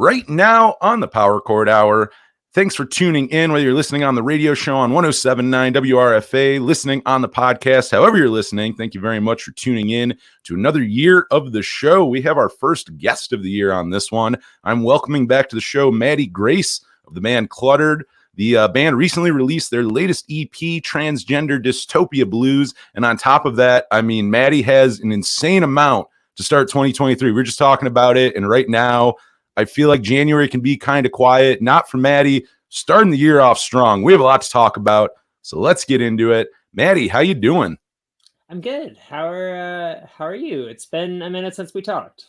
right now on the Power Chord Hour. Thanks for tuning in, whether you're listening on the radio show on 107.9 WRFA, listening on the podcast, however you're listening. Thank you very much for tuning in to another year of the show. We have our first guest of the year on this one. I'm welcoming back to the show Matty Grace of the band Cluttered. The band recently released their latest EP, Transgender Dystopia Blues. And on top of that, I mean, Matty has an insane amount to start 2023. We're just talking about it. And right now, I feel like January can be kind of quiet. Not for Matty. Starting the year off strong. We have a lot to talk about. So let's get into it. Matty, how you doing? I'm good. How are you? It's been a minute since we talked.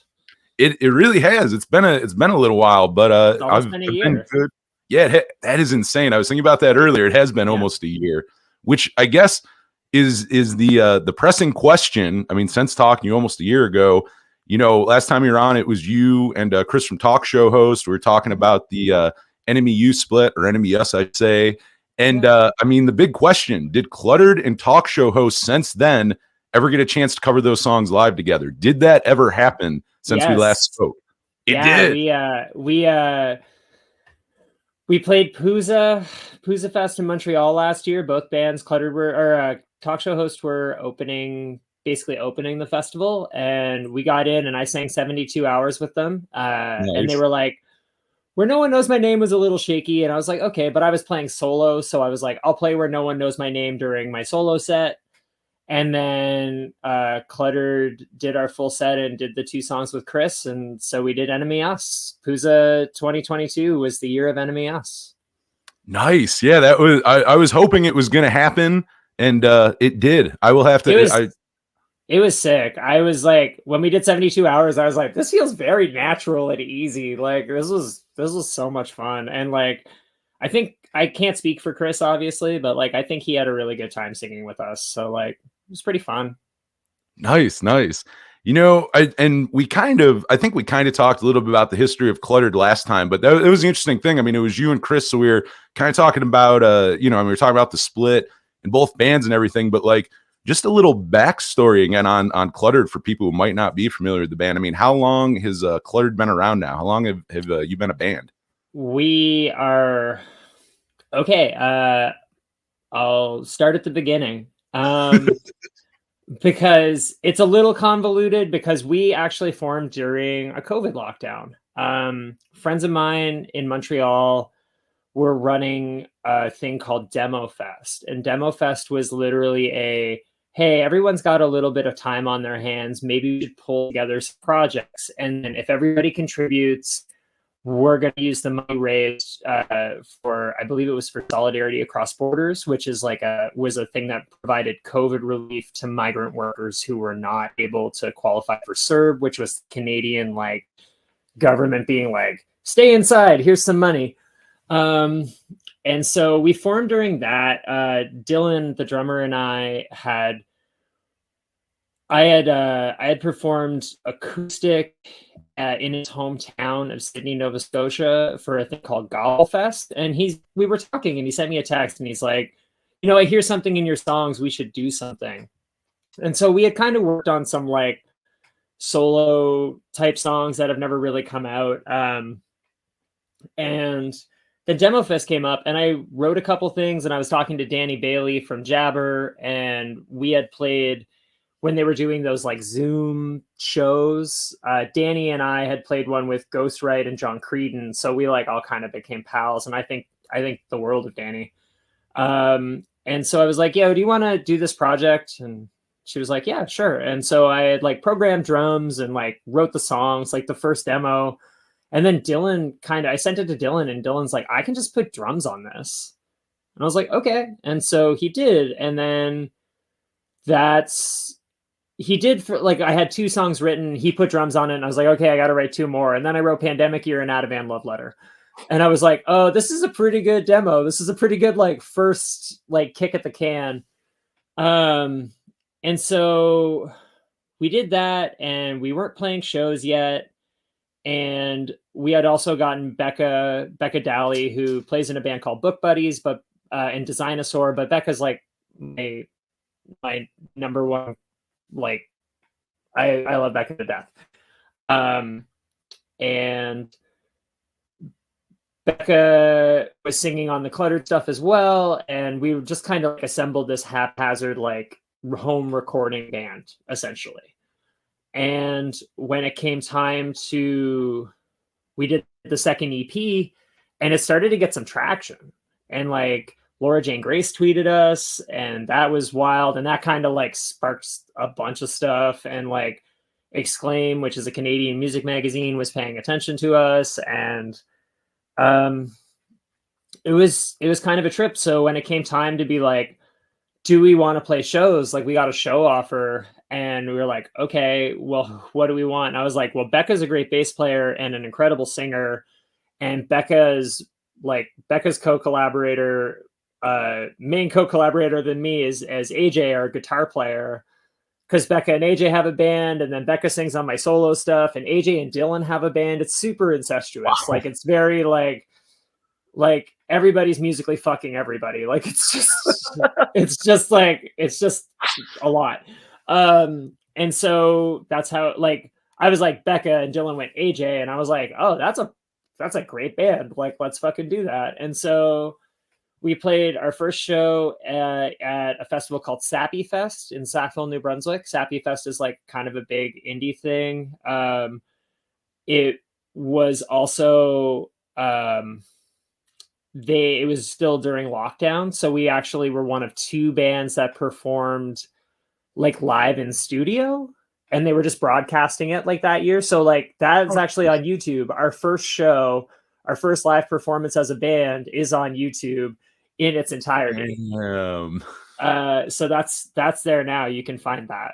It really has. It's been a little while, but I've been a year. Been good. Yeah, that is insane. I was thinking about that earlier. It has been almost a year, which I guess is the pressing question. I mean, since talking to you almost a year ago, you know, last time you were on, it was you and Chris from Talk Show Host. We were talking about the Enemy You split, or Enemy Us, I'd say. And I mean, the big question: did Cluttered and Talk Show Host since then ever get a chance to cover those songs live together? Did that ever happen since we last spoke? It did. We played Pouzza Fest in Montreal last year. Both bands, Talk Show Host, were basically opening the festival, and we got in and I sang 72 hours with them. Nice. And they were like, "Where No One Knows My Name" was a little shaky. And I was like, okay, but I was playing solo. So I was like, I'll play Where No One Knows My Name during my solo set. And then Cluttered did our full set and did the two songs with Chris. And so we did Enemy Us. Pouzza 2022 was the year of Enemy Us. Nice. Yeah, that was, I was hoping it was going to happen, and it did. I will have to. It was sick. I was like, when we did 72 hours, I was like, this feels very natural and easy. Like this was so much fun. And like, I think, I can't speak for Chris, obviously, but like, I think he had a really good time singing with us. So like, it was pretty fun. Nice. You know, I think we kind of talked a little bit about the history of Cluttered last time, but it was an interesting thing. I mean, it was you and Chris, so we were kind of talking about, we were talking about the split in both bands and everything, but like, just a little backstory again on Cluttered for people who might not be familiar with the band. I mean, how long has Cluttered been around now? How long have you been a band? We are okay. I'll start at the beginning because it's a little convoluted, because we actually formed during a COVID lockdown. Friends of mine in Montreal were running a thing called Demo Fest, and Demo Fest was literally hey, everyone's got a little bit of time on their hands. Maybe we should pull together some projects. And then if everybody contributes, we're going to use the money raised for, I believe it was for Solidarity Across Borders, which is was a thing that provided COVID relief to migrant workers who were not able to qualify for CERB, which was Canadian government being like, stay inside, here's some money. And so we formed during that. Dylan, the drummer, and I had performed acoustic in his hometown of Sydney, Nova Scotia, for a thing called Gobblefest. And we were talking, and he sent me a text, and he's like, you know, I hear something in your songs, we should do something. And so we had kind of worked on some like solo type songs that have never really come out. And the Demo Fest came up, and I wrote a couple things, and I was talking to Danny Bailey from Jabber, and we had played when they were doing those like Zoom shows. Danny and I had played one with Ghostwright and John Creedon, so we like all kind of became pals, and I think the world of Danny. And so I was like, yo, do you want to do this project? And she was like, yeah, sure. And so I had like programmed drums and like wrote the songs, like the first demo. And then I sent it to Dylan, and Dylan's like, I can just put drums on this. And I was like, okay. And so he did. And then he did for like, I had 2 songs written. He put drums on it, and I was like, okay, I got to write 2 more. And then I wrote Pandemic Year and Ativan Love Letter. And I was like, oh, this is a pretty good demo. This is a pretty good, like, first, like, kick at the can. And so we did that, and we weren't playing shows yet. And we had also gotten Becca Dowley, who plays in a band called Book Buddies, but and Designosaur. But Becca's like my number one. Like, I love Becca to death. And Becca was singing on the Cluttered stuff as well, and we just kind of like assembled this haphazard like home recording band essentially. And when it came time to, we did the second EP, and it started to get some traction, and like Laura Jane Grace tweeted us, and that was wild, and that kind of like sparks a bunch of stuff, and like Exclaim, which is a Canadian music magazine, was paying attention to us, and it was kind of a trip. So when it came time to be like, do we want to play shows? Like, we got a show offer, and we were like, okay, well, what do we want? And I was like, well, Becca's a great bass player and an incredible singer, and Becca's co-collaborator, main co-collaborator than me is as AJ, our guitar player, because Becca and AJ have a band, and then Becca sings on my solo stuff, and AJ and Dylan have a band. It's super incestuous. Wow. Like, it's very like everybody's musically fucking everybody. Like, it's just a lot. And so that's how, like, I was like, Becca, and Dylan went AJ, and I was like, oh, that's a great band. Like, let's fucking do that. And so we played our first show at a festival called Sappy Fest in Sackville, New Brunswick. Sappy Fest is like kind of a big indie thing. It was also, it was still during lockdown. So we actually were one of two bands that performed like live in studio, and they were just broadcasting it like that year. So like that's actually on YouTube. Our first show, our first live performance as a band is on YouTube in its entirety. So that's there now. You can find that.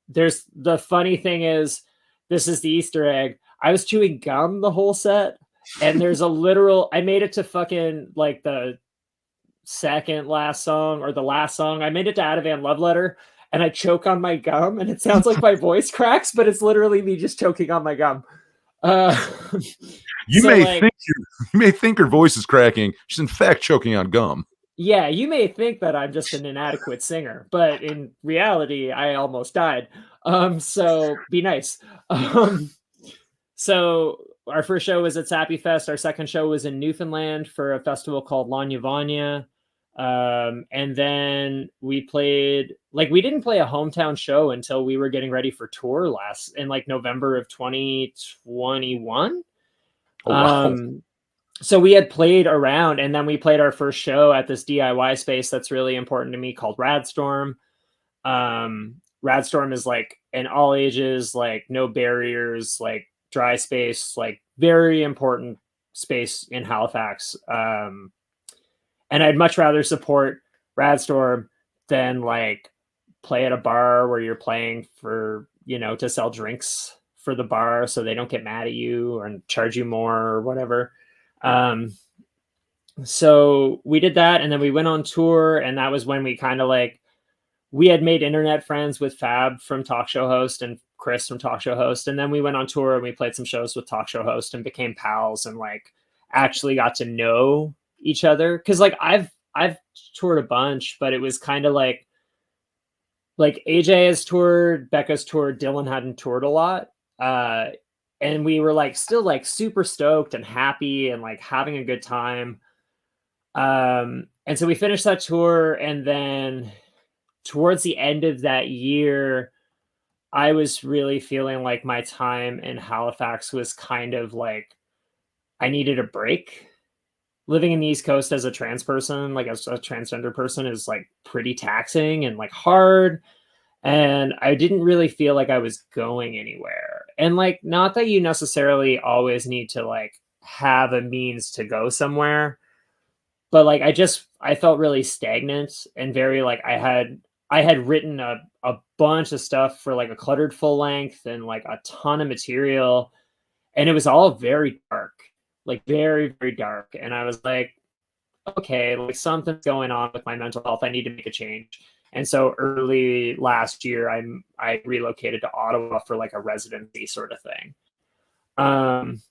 There's the funny thing is, this is the Easter egg. I was chewing gum the whole set, and there's a literal, I made it to fucking like the second last song or the last song. I made it to Ativan Love Letter, and I choke on my gum, and it sounds like my voice cracks, but it's literally me just choking on my gum. You may think her voice is cracking. She's in fact choking on gum. Yeah, you may think that I'm just an inadequate singer, but in reality, I almost died. So be nice. So our first show was at Sappy Fest. Our second show was in Newfoundland for a festival called Lanya Vanya. And then we played, like, we didn't play a hometown show until we were getting ready for tour in like November of 2021. Oh, wow. So we had played around, and then we played our first show at this DIY space that's really important to me called Radstorm. Radstorm is like an all ages, like no barriers, like dry space, like very important space in Halifax. And I'd much rather support Radstorm than like play at a bar where you're playing for, to sell drinks for the bar so they don't get mad at you and charge you more or whatever. So we did that, and then we went on tour, and that was when we kind of like, we had made internet friends with Fab from Talk Show Host and Chris from Talk Show Host. And then we went on tour and we played some shows with Talk Show Host and became pals, and like actually got to know each other. Cause like I've toured a bunch, but it was kind of like AJ has toured, Becca's toured, Dylan hadn't toured a lot. And we were like still like super stoked and happy and like having a good time. And so we finished that tour, and then towards the end of that year, I was really feeling like my time in Halifax was kind of like, I needed a break. Living in the East Coast as a trans person, like as a transgender person, is like pretty taxing and like hard. And I didn't really feel like I was going anywhere. And like, not that you necessarily always need to like have a means to go somewhere, but like, I felt really stagnant and very like, I had written a bunch of stuff for like a Cluttered full length and like a ton of material, and it was all very dark, like very, very dark. And I was like, okay, like something's going on with my mental health. I need to make a change. And so early last year, I relocated to Ottawa for like a residency sort of thing. And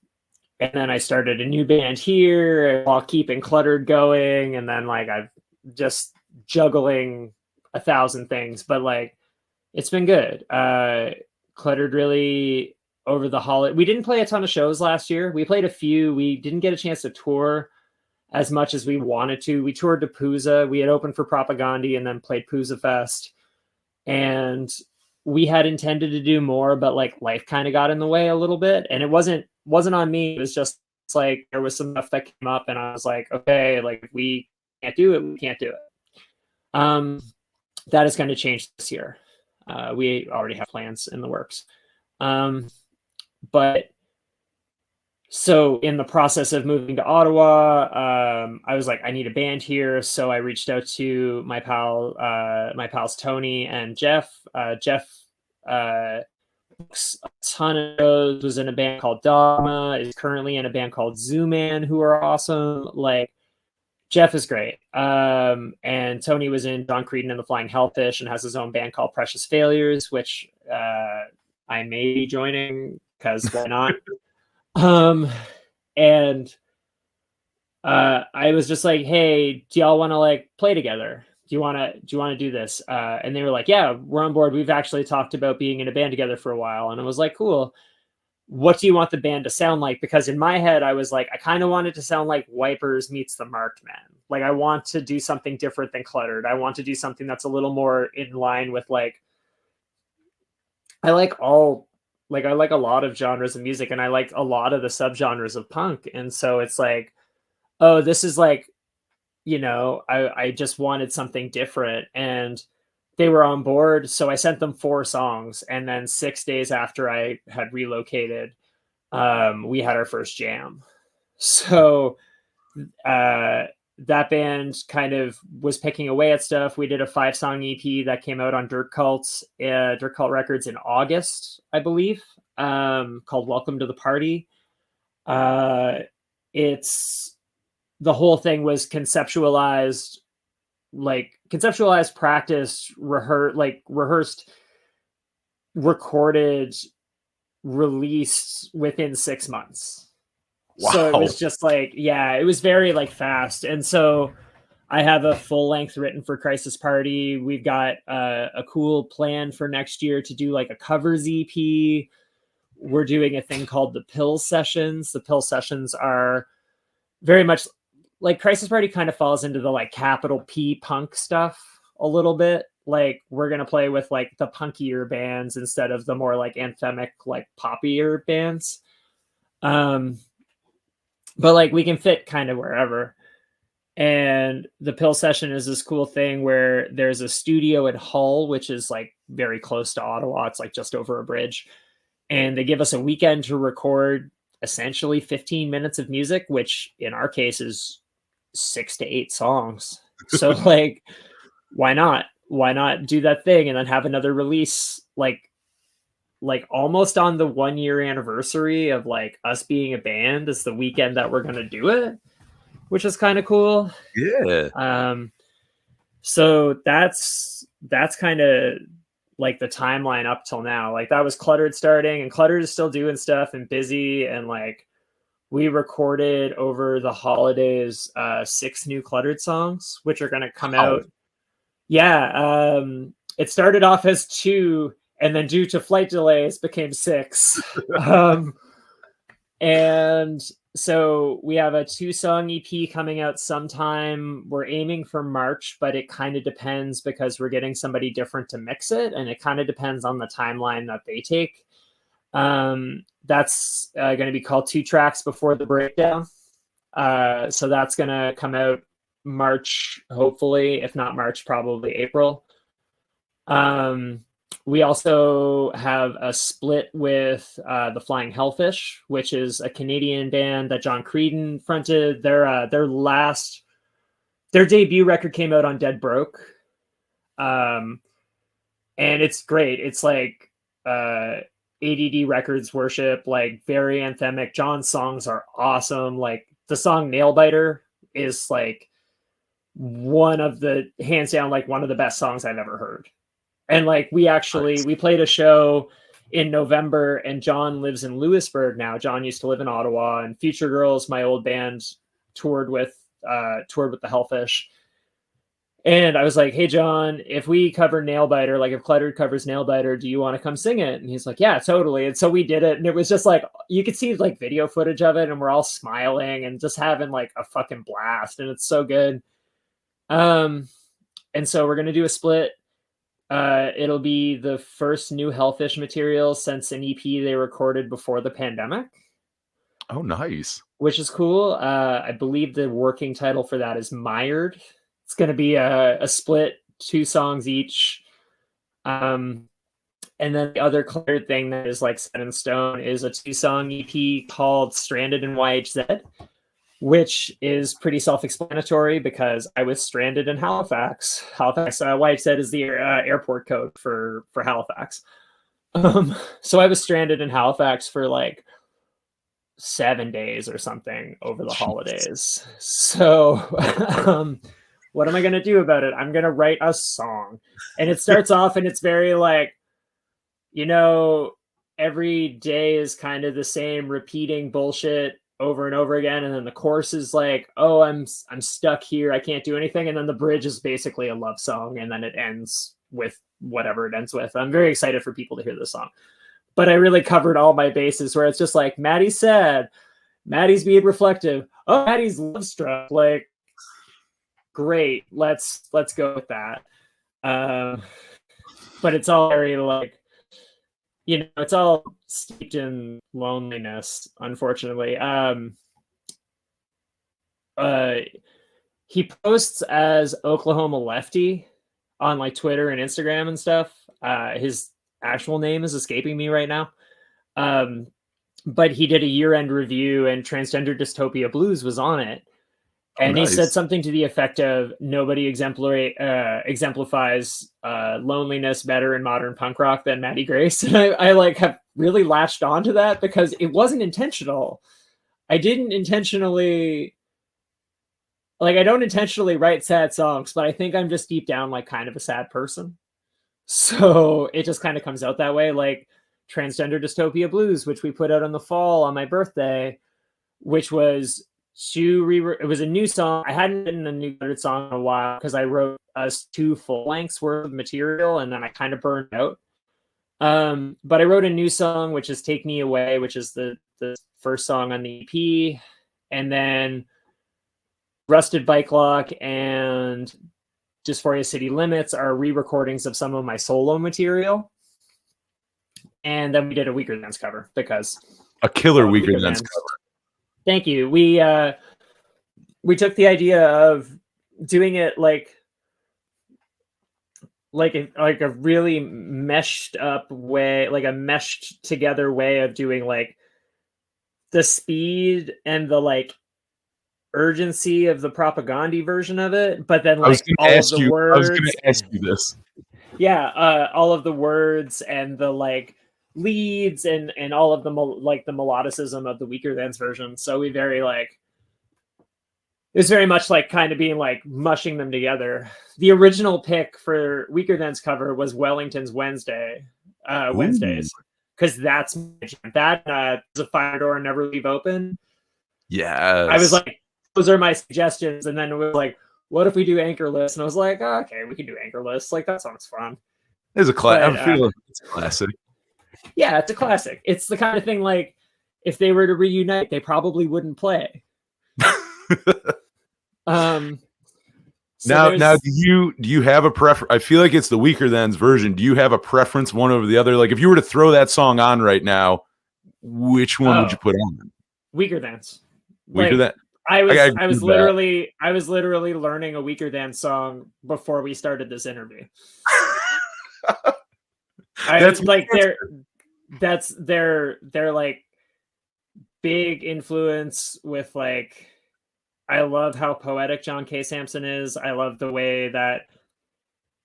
then I started a new band here while keeping Cluttered going. And then like I've just juggling 1,000 things, but like it's been good. Cluttered really over the holiday. We didn't play a ton of shows last year. We played a few. We didn't get a chance to tour as much as we wanted to. We toured to Pooza. We had opened for Propagandhi and then played Pooza Fest. And we had intended to do more, but like life kind of got in the way a little bit. And it wasn't on me. It was just like there was some stuff that came up and I was like, okay, like if we can't do it, we can't do it. That is going to change this year. We already have plans in the works. But so in the process of moving to Ottawa, I was like, I need a band here. So I reached out to my pals Tony and Jeff. Jeff books a ton of shows, was in a band called Dogma, is currently in a band called Zooman, who are awesome. Like Jeff is great. And Tony was in John Creedon and the Flying Hellfish and has his own band called Precious Failures, which I may be joining because why not? And I was just like, hey, do y'all want to like play together? Do you want to do this? And they were like, yeah, we're on board. We've actually talked about being in a band together for a while. And I was like, cool. What do you want the band to sound like? Because in my head, I was like, I kind of want it to sound like Wipers meets the Marked Men. Like I want to do something different than Cluttered. I want to do something that's a little more in line with like, I like a lot of genres of music and I like a lot of the subgenres of punk. And so it's like, oh, this is like, you know, I just wanted something different and they were on board. So I sent them 4 songs. And then 6 days after I had relocated, we had our first jam. So that band kind of was picking away at stuff. We did a 5-song EP that came out on Dirt Cult Records in August, I believe, called Welcome to the Party. It's the whole thing was conceptualized, practiced, rehearsed, recorded, released within 6 months. Wow. So it was just like, yeah, it was very like fast. And so I have a full length written for Crisis Party. We've got a cool plan for next year to do like a covers EP. We're doing a thing called the Pill Sessions. The Pill Sessions are very much like Crisis Party kind of falls into the like capital P punk stuff a little bit. Like we're going to play with like the punkier bands instead of the more like anthemic, like poppier bands. But like we can fit kind of wherever. And the Pill Session is this cool thing where there's a studio at Hull, which is like very close to Ottawa. It's like just over a bridge. And they give us a weekend to record essentially 15 minutes of music, which in our case is 6 to 8 songs. So like, why not? Why not do that thing and then have another release like almost on the 1-year anniversary of like us being a band is the weekend that we're going to do it, which is kind of cool. Yeah. So that's kind of like the timeline up till now. Like that was Cluttered starting, and Cluttered is still doing stuff and busy. And like we recorded over the holidays 6 new Cluttered songs, which are going to come out. Yeah. It started off as 2. And then due to flight delays became 6. And so we have a 2-song EP coming out sometime. We're aiming for March, but it kind of depends because we're getting somebody different to mix it. And it kind of depends on the timeline that they take. That's going to be called 2 Tracks Before the Breakdown. So that's going to come out March, hopefully. If not March, probably April. We also have a split with the Flying Hellfish, which is a Canadian band that John Creedon fronted. Their debut record came out on Dead Broke, and it's great. It's like ADD Records worship, like very anthemic. John's songs are awesome. Like the song Nailbiter is like hands down, like one of the best songs I've ever heard. And like we played a show in November, and John lives in Lewisburg now. John used to live in Ottawa, and Future Girls, my old band, toured with the Hellfish. And I was like, hey, John, if we cover Nailbiter, like if Cluttered covers Nailbiter, do you want to come sing it? And he's like, yeah, totally. And so we did it. And it was just like, you could see like video footage of it and we're all smiling and just having like a fucking blast. And it's so good. And so we're going to do a split. It'll be the first new Hellfish material since an EP they recorded before the pandemic. Oh, nice. Which is cool. I believe the working title for that is Mired. It's going to be a split, 2 songs each. And then the other Cluttered thing that is like set in stone is a 2-song EP called Stranded in YHZ, which is pretty self-explanatory because I was stranded in Halifax. YHZ is the airport code for Halifax. So I was stranded in Halifax for like 7 days or something over the holidays. So what am I going to do about it? I'm going to write a song. And it starts off and it's very like, every day is kind of the same repeating bullshit over and over again. And then the chorus is like, oh, I'm stuck here. I can't do anything. And then the bridge is basically a love song. And then it ends with whatever it ends with. I'm very excited for people to hear this song. But I really covered all my bases where it's just like, Matty's sad. Matty's being reflective. Oh, Matty's love struck. Like, great. Let's go with that. But it's all very like, it's all steeped in loneliness, unfortunately. He posts as Oklahoma Lefty on like Twitter and Instagram and stuff. His actual name is escaping me right now. But he did a year-end review and Transgender Dystopia Blues was on it. And nice. He said something to the effect of nobody exemplifies loneliness better in modern punk rock than Matty Grace. And I like have really latched onto that because it wasn't intentional. I don't intentionally write sad songs, but I think I'm just deep down like kind of a sad person. So it just kind of comes out that way. Like Transgender Dystopia Blues, which we put out in the fall on my birthday, which was it was a new song. I hadn't written a new Cluttered song in a while because I wrote us 2 full lengths worth of material and then I kind of burned out. But I wrote a new song, which is Take Me Away, which is the first song on the EP. And then Rusted Bike Lock and Dysphoria City Limits are re-recordings of some of my solo material. And then we did a Weaker Thans cover because a killer Weaker Thans cover. Thank you. We took the idea of doing it like a really meshed up way, like a meshed together way of doing like the speed and the like urgency of the propaganda version of it, but then like all of the words. I was going to ask you this. Yeah, all of the words and the like leads and all of the like the melodicism of the Weaker Thans version. So we very like it was very much like kind of being like mushing them together. The original pick for Weaker Thans cover was Wellington's Wednesdays, because that's that is a Fire Door and Never Leave Open. Yes, I was like, those are my suggestions, and then it was like, what if we do Anchorless? And I was like, oh, okay, we can do Anchorless. Like that sounds fun. It's a classic. I feel like it's a classic. Yeah, it's a classic. It's the kind of thing like if they were to reunite, they probably wouldn't play. Now, do you have a preference? I feel like it's the Weaker Thans version. Do you have a preference one over the other? Like if you were to throw that song on right now, which one would you put on? Weaker Thans. Weaker Thans. I was literally learning a Weaker Thans song before we started this interview. That's like their like big influence with like I love how poetic John K. Sampson is. I love the way that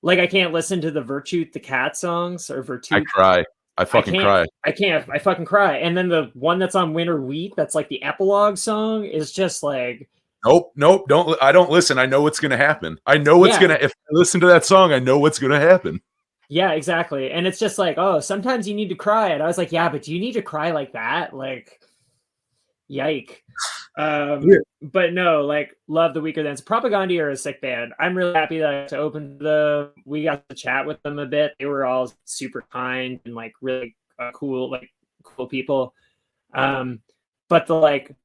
like I can't listen to the Virtute the Cat songs or Virtute. I cry. I fucking cry. I can't. I fucking cry. And then the one that's on Winter Wheat, that's like the epilogue song, is just like Nope. I don't listen. I know what's gonna happen. I know what's gonna if I listen to that song, I know what's gonna happen. Yeah, exactly. And it's just like, oh, sometimes you need to cry. And I was like, yeah, but do you need to cry like that? Like, yike. But no, like, love the Weaker Thans. Propaganda are a sick band. I'm really happy that to open them. We got to chat with them a bit. They were all super kind and like really cool people. But the like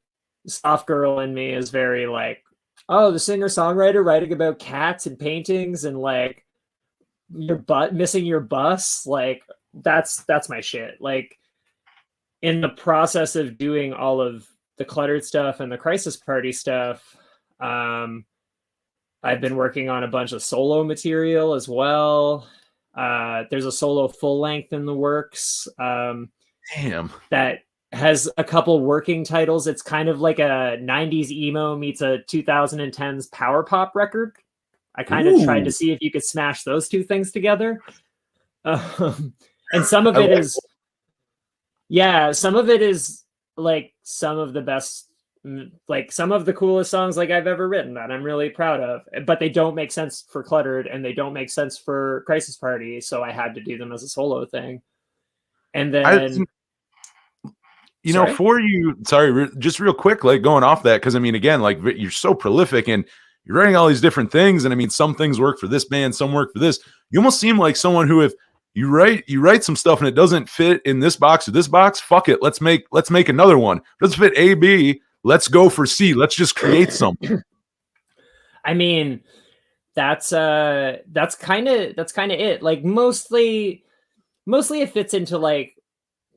soft girl in me is very like, oh, the singer-songwriter writing about cats and paintings and like your butt missing your bus. Like that's my shit. Like in the process of doing all of the Cluttered stuff and the Crisis Party stuff, I've been working on a bunch of solo material as well. There's a solo full length in the works. Damn. That has a couple working titles. It's kind of like a 90s emo meets a 2010s power pop record. I kind of tried to see if you could smash those two things together. And some of it is, some of it is like some of the best, like some of the coolest songs like I've ever written that I'm really proud of, but they don't make sense for Cluttered and they don't make sense for Crisis Party. So I had to do them as a solo thing. And then for you, just real quick, like going off that, because I mean, again, like you're so prolific and you're writing all these different things, and I mean, some things work for this band, some work for this. You almost seem like someone who, if you write some stuff and it doesn't fit in this box or this box, fuck it, let's make another one. Let's fit A, B, let's go for C. Let's just create something. I mean, that's kind of it. Like mostly it fits into like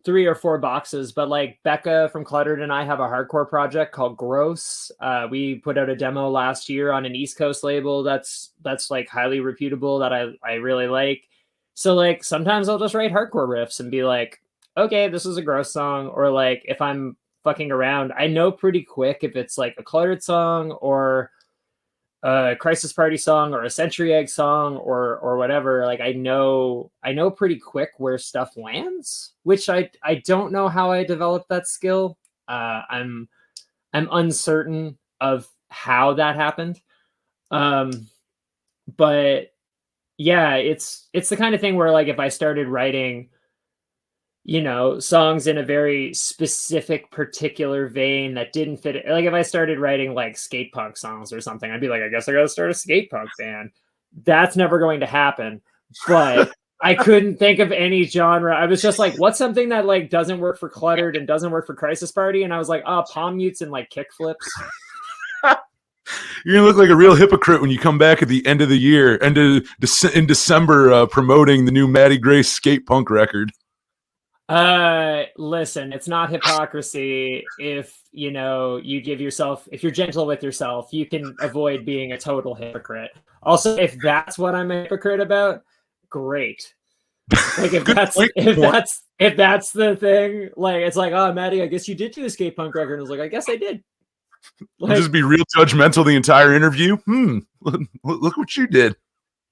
3 or 4 boxes, but like Becca from Cluttered and I have a hardcore project called Gross. We put out a demo last year on an East Coast label that's like highly reputable that I really like. So like sometimes I'll just write hardcore riffs and be like, okay, this is a Gross song. Or like if I'm fucking around, I know pretty quick if it's like a Cluttered song or a Crisis Party song or a Century Egg song or whatever. Like I know pretty quick where stuff lands, which I don't know how I developed that skill. I'm uncertain of how that happened. But yeah, it's the kind of thing where like if I started writing, you know, songs in a very specific particular vein that didn't fit, like if I started writing like skate punk songs or something, I'd be like, I guess I gotta start a skate punk band. That's never going to happen. But I couldn't think of any genre. I was just like, what's something that like doesn't work for Cluttered and doesn't work for Crisis Party? And I was like, palm mutes and like kick flips. You're gonna look like a real hypocrite when you come back at the end of the year, in December, promoting the new Matty Grace skate punk record. Listen, it's not hypocrisy if, you know, you give yourself, if you're gentle with yourself, you can avoid being a total hypocrite. Also, if that's what I'm a hypocrite about, great. Like if that's the thing, like it's like, oh, Matty, I guess you did do a skate punk record. And I was like, I guess I did. Like, just be real judgmental the entire interview. Look what you did.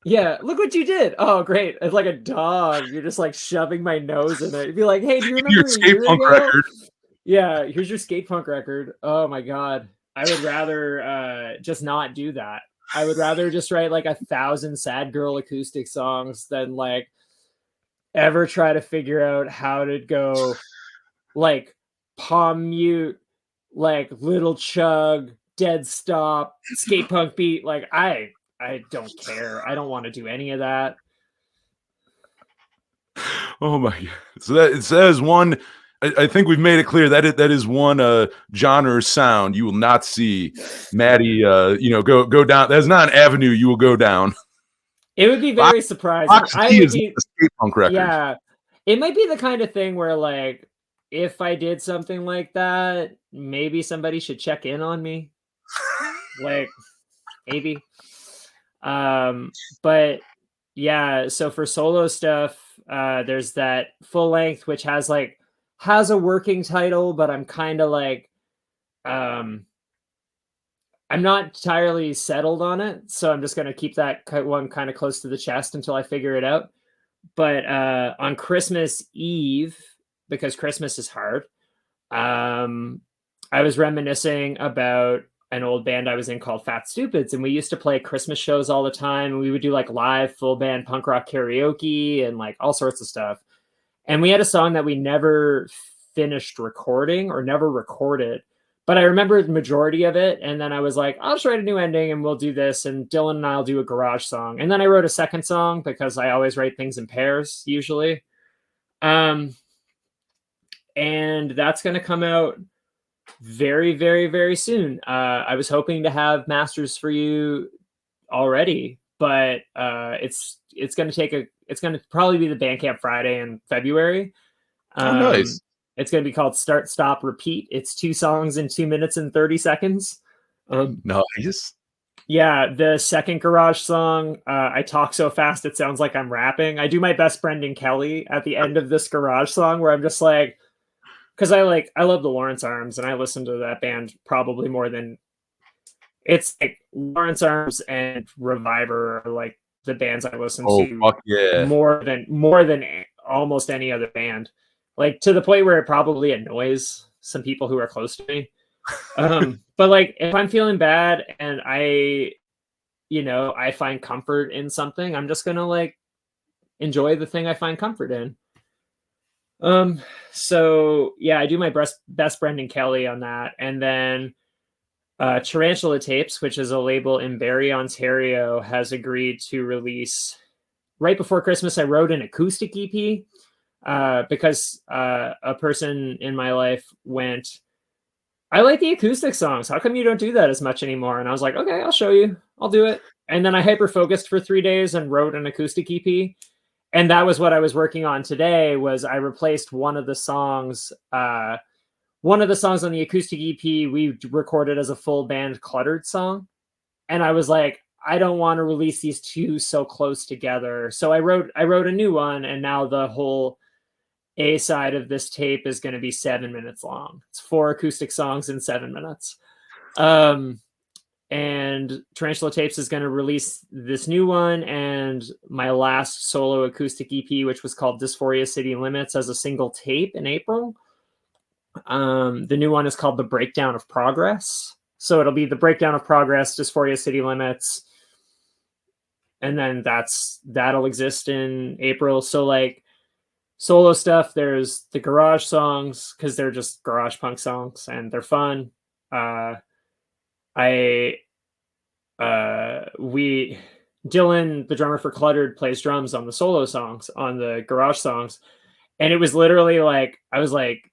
Yeah, look what you did. Oh, great. It's like a dog. You're just like shoving my nose in it. You'd be like, hey, do you remember your skate punk record? Yeah, here's your skate punk record. Oh my God. I would rather just not do that. I would rather just write like 1,000 sad girl acoustic songs than like ever try to figure out how to go like palm mute, like little chug, dead stop, skate punk beat. Like I don't care. I don't want to do any of that. Oh my God. So that it says one, I think we've made it clear that that is one genre or sound you will not see Matty go down. That's not an avenue you will go down. It would be very surprising. I would be a skate punk record. Yeah. It might be the kind of thing where like if I did something like that, maybe somebody should check in on me. Like maybe. But yeah, so for solo stuff, there's that full length which has a working title, but I'm kind of like I'm not entirely settled on it, so I'm just going to keep that one kind of close to the chest until I figure it out. But on Christmas Eve, because Christmas is hard, I was reminiscing about an old band I was in called Fat Stupids, and we used to play Christmas shows all the time, and we would do like live full band punk rock karaoke and like all sorts of stuff. And we had a song that we never finished recording or never recorded, but I remembered the majority of it. And then I was like, I'll just write a new ending and we'll do this. And Dylan and I'll do a garage song. And then I wrote a second song because I always write things in pairs usually. And that's going to come out very, very, very soon. I was hoping to have masters for you already, but it's going to probably be the Bandcamp Friday in February. Nice. It's going to be called Start, Stop, Repeat. It's 2 songs in 2 minutes and 30 seconds. Nice. Yeah, the second garage song, I talk so fast it sounds like I'm rapping. I do my best Brendan Kelly at the end of this garage song where I'm just like, because I love the Lawrence Arms and I listen to that band probably more than, it's like Lawrence Arms and Reviver are like the bands I listen to fuck yeah. more than almost any other band. Like to the point where it probably annoys some people who are close to me. But like if I'm feeling bad and I find comfort in something, I'm just gonna like enjoy the thing I find comfort in. So yeah, I do my best Brendan Kelly on that. And then Tarantula Tapes, which is a label in Barrie, Ontario, has agreed to release right before Christmas. I wrote an acoustic EP because a person in my life went, I like the acoustic songs. How come you don't do that as much anymore? And I was like, okay, I'll show you. I'll do it. And then I hyper-focused for 3 days and wrote an acoustic EP. And that was what I was working on today. Was I replaced one of the songs on the acoustic EP we recorded as a full band Cluttered song. And I was like, I don't want to release these two so close together. So I wrote a new one, and now the whole A side of this tape is going to be 7 minutes long. It's 4 acoustic songs in 7 minutes. And Tarantula Tapes is going to release this new one and my last solo acoustic EP, which was called Dysphoria City Limits, as a single tape in April. The new one is called The Breakdown of Progress. So it'll be The Breakdown of Progress, Dysphoria City Limits. And then that'll exist in April. So like solo stuff, there's the garage songs, because they're just garage punk songs and they're fun. Dylan, the drummer for Cluttered, plays drums on the solo songs, on the garage songs. And it was literally like, I was like,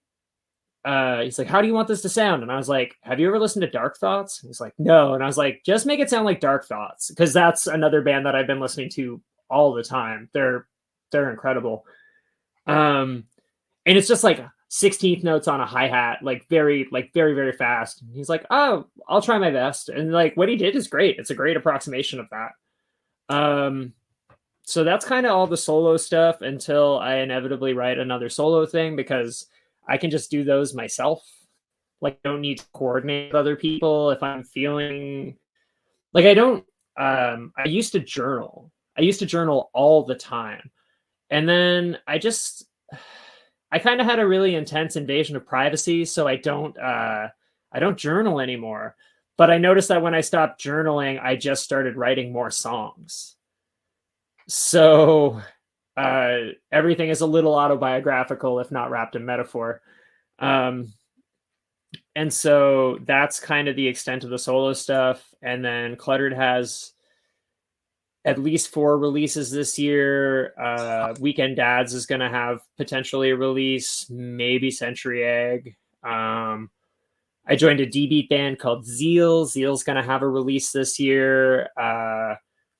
he's like, how do you want this to sound? And I was like, have you ever listened to Dark Thoughts? And he's like, no. And I was like, just make it sound like Dark Thoughts, because that's another band that I've been listening to all the time. They're incredible. And it's just like 16th notes on a hi-hat, like very, very fast. And he's like, oh, I'll try my best. And like what he did is great. It's a great approximation of that. So that's kind of all the solo stuff until I inevitably write another solo thing, because I can just do those myself. Like I don't need to coordinate with other people if I'm feeling like I used to journal. I used to journal all the time. And then I kind of had a really intense invasion of privacy. So I don't journal anymore, but I noticed that when I stopped journaling, I just started writing more songs. So everything is a little autobiographical, if not wrapped in metaphor. And so that's kind of the extent of the solo stuff. And then Cluttered has at least 4 releases this year. Weekend Dads is going to have potentially a release, maybe Century Egg. I joined a D-beat band called Zeal. Zeal's going to have a release this year.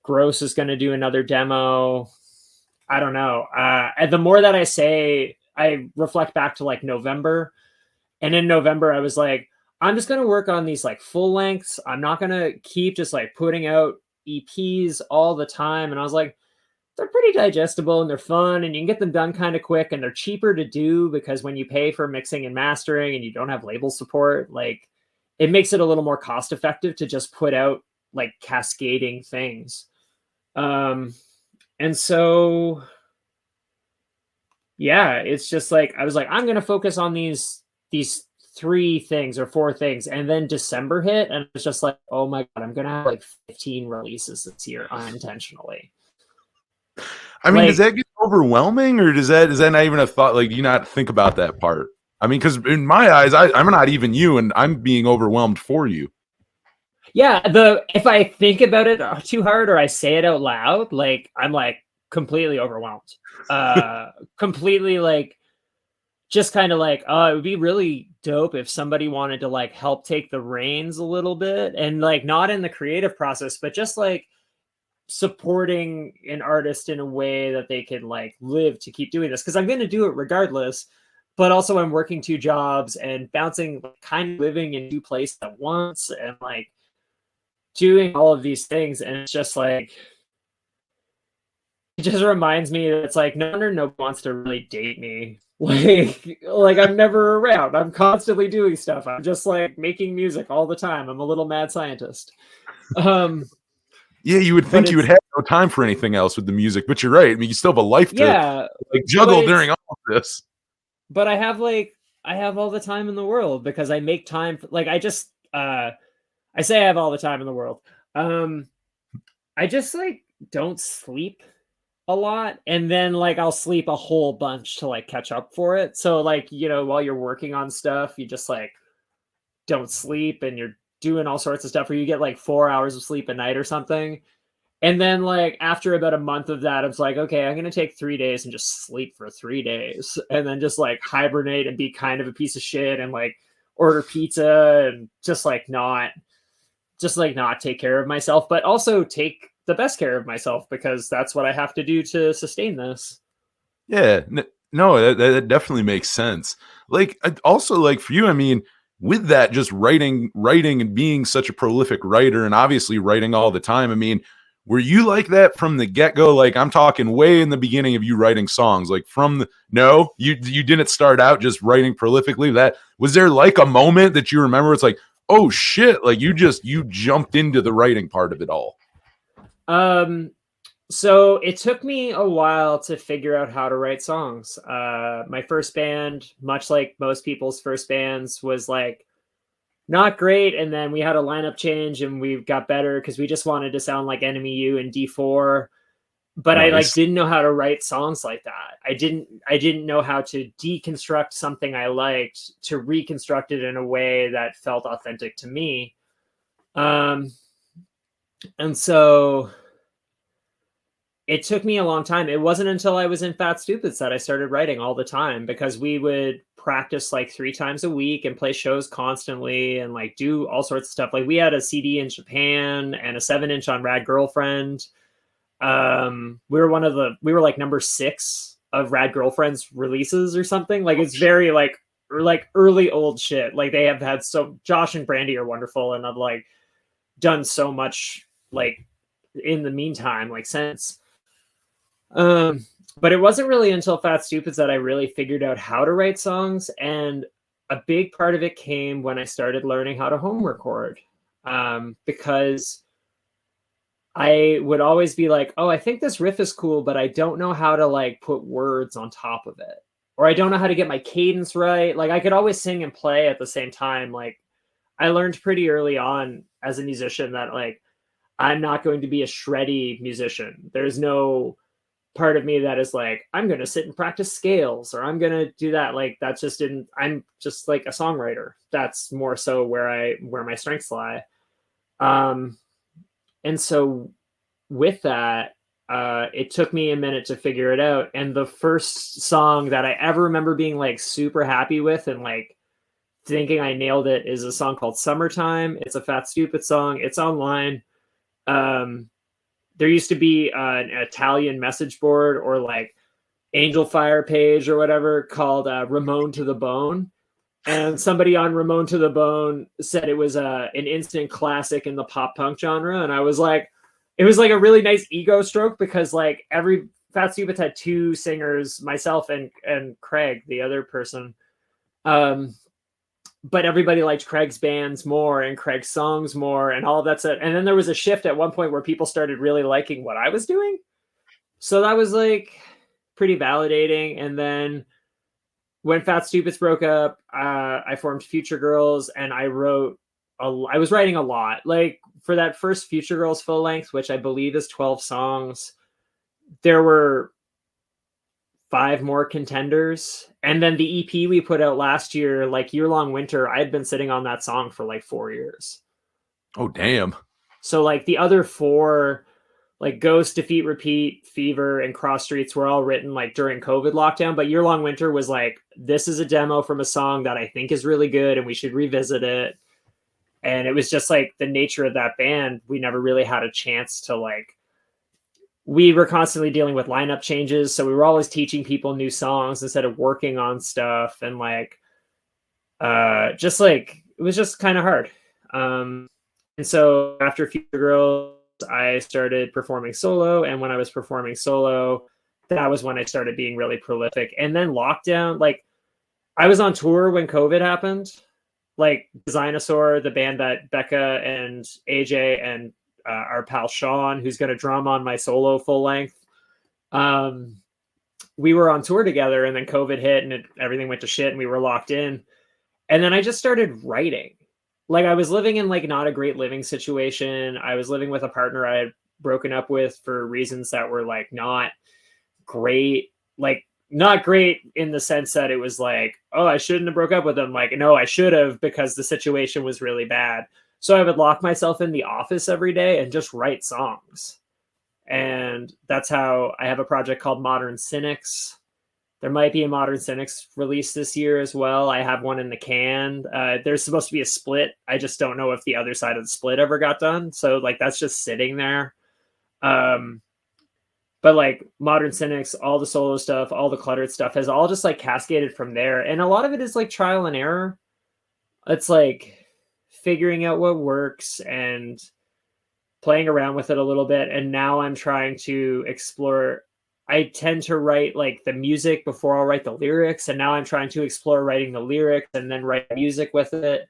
Gross is going to do another demo. I don't know. And the more that I say, I reflect back to like November. And in November, I was like, I'm just going to work on these like full lengths. I'm not going to keep just like putting out EPs all the time. And I was like, they're pretty digestible and they're fun and you can get them done kind of quick and they're cheaper to do, because when you pay for mixing and mastering and you don't have label support, like it makes it a little more cost effective to just put out like cascading things. And so, yeah, it's just like, I was like, I'm going to focus on these 3 things or 4 things. And then December hit and it's just like, oh my God, I'm going to have like 15 releases this year unintentionally. I mean, like, does that get overwhelming, or does that not even a thought? Like, do you not think about that part? I mean, because in my eyes, I'm not even you, and I'm being overwhelmed for you. Yeah, if I think about it too hard or I say it out loud, like I'm like completely overwhelmed. Completely like just kind of like, oh, it would be really dope if somebody wanted to like help take the reins a little bit, and like not in the creative process, but just like supporting an artist in a way that they can like live to keep doing this, because I'm going to do it regardless. But also I'm working 2 jobs and bouncing, kind of living in 2 places at once, and like doing all of these things, and it's just like it just reminds me that it's like no wonder no one wants to really date me. Like I'm never around. I'm constantly doing stuff. I'm just like making music all the time. I'm a little mad scientist. Yeah, you would think you would have no time for anything else with the music, but you're right. I mean, you still have a life to like juggle during all of this. But I have all the time in the world because I make time for, like I just I say I have all the time in the world. I just like don't sleep a lot, and then like I'll sleep a whole bunch to like catch up for it. So like, you know, while you're working on stuff, you just like don't sleep and you're doing all sorts of stuff, or you get like 4 hours of sleep a night or something. And then like after about a month of that, it's like, okay, I'm going to take 3 days and just sleep for 3 days, and then just like hibernate and be kind of a piece of shit and like order pizza and just like not take care of myself, but also take the best care of myself because that's what I have to do to sustain this. Yeah, no, that definitely makes sense. Like, also, like for you, I mean, with that, just writing, and being such a prolific writer, and obviously writing all the time. I mean, were you like that from the get go? Like, I'm talking way in the beginning of you writing songs. Like, no, you didn't start out just writing prolifically. That was there like a moment that you remember? It's like, oh shit, like you jumped into the writing part of it all. So it took me a while to figure out how to write songs. My first band, much like most people's first bands, was like not great. And then we had a lineup change and we got better because we just wanted to sound like Enemy U and D4. But Nice. I like didn't know how to write songs like that. I didn't know how to deconstruct something I liked to reconstruct it in a way that felt authentic to me. And so it took me a long time. It wasn't until I was in Fat Stupids that I started writing all the time, because we would practice like 3 times a week and play shows constantly and like do all sorts of stuff. Like we had a CD in Japan and a 7-inch on Rad Girlfriend. We were like number 6 of Rad Girlfriend's releases or something. Like it's very like early old shit. Like they have had Josh and Brandy are wonderful, and I've like done so much like in the meantime, like since. But it wasn't really until Fat Stupids that I really figured out how to write songs. And a big part of it came when I started learning how to home record. Because I would always be like, oh, I think this riff is cool, but I don't know how to like put words on top of it. Or I don't know how to get my cadence right. Like I could always sing and play at the same time. Like I learned pretty early on as a musician that like, I'm not going to be a shreddy musician. There's no part of me that is like, I'm going to sit and practice scales, or I'm going to do that. Like that's just I'm just like a songwriter. That's more so where my strengths lie. And so with that, it took me a minute to figure it out. And the first song that I ever remember being like super happy with and like thinking I nailed it is a song called Summertime. It's a Fat Stupid song. It's online. There used to be an Italian message board or like Angel Fire page or whatever called Ramone to the Bone. And somebody on Ramone to the Bone said it was an instant classic in the pop punk genre. And I was like, it was like a really nice ego stroke, because like every Fat Stupids had 2 singers, myself and Craig, the other person. But everybody liked Craig's bands more and Craig's songs more and all of that stuff. And then there was a shift at one point where people started really liking what I was doing. So that was like pretty validating. And then when Fat Stupids broke up, I formed Future Girls, and I was writing a lot. Like for that first Future Girls full length, which I believe is 12 songs, there were 5 more contenders. And then the EP we put out last year, like Year Long Winter, I had been sitting on that song for like 4 years. Oh, damn. So like the other 4, like Ghost, Defeat, Repeat, Fever, and Cross Streets were all written like during COVID lockdown. But Year Long Winter was like, this is a demo from a song that I think is really good and we should revisit it. And it was just like the nature of that band. We never really had a chance to like, we were constantly dealing with lineup changes. So we were always teaching people new songs instead of working on stuff. And like, just like, it was just kind of hard. And so after Future Girls, I started performing solo. And when I was performing solo, that was when I started being really prolific. And then lockdown, like I was on tour when COVID happened, like Dinosaur, the band that Becca and AJ and our pal Sean, who's going to drum on my solo full length. We were on tour together and then COVID hit and everything went to shit and we were locked in. And then I just started writing. Like I was living in like not a great living situation. I was living with a partner I had broken up with for reasons that were like not great. Like not great in the sense that it was like, oh, I shouldn't have broke up with him. Like, no, I should have because the situation was really bad. So I would lock myself in the office every day and just write songs. And that's how I have a project called Modern Cynics. There might be a Modern Cynics release this year as well. I have one in the can. There's supposed to be a split. I just don't know if the other side of the split ever got done. So like, that's just sitting there. But like Modern Cynics, all the solo stuff, all the Cluttered stuff has all just like cascaded from there. And a lot of it is like trial and error. It's like figuring out what works and playing around with it a little bit. And now I'm trying to explore. I tend to write like the music before I'll write the lyrics. And now I'm trying to explore writing the lyrics and then write music with it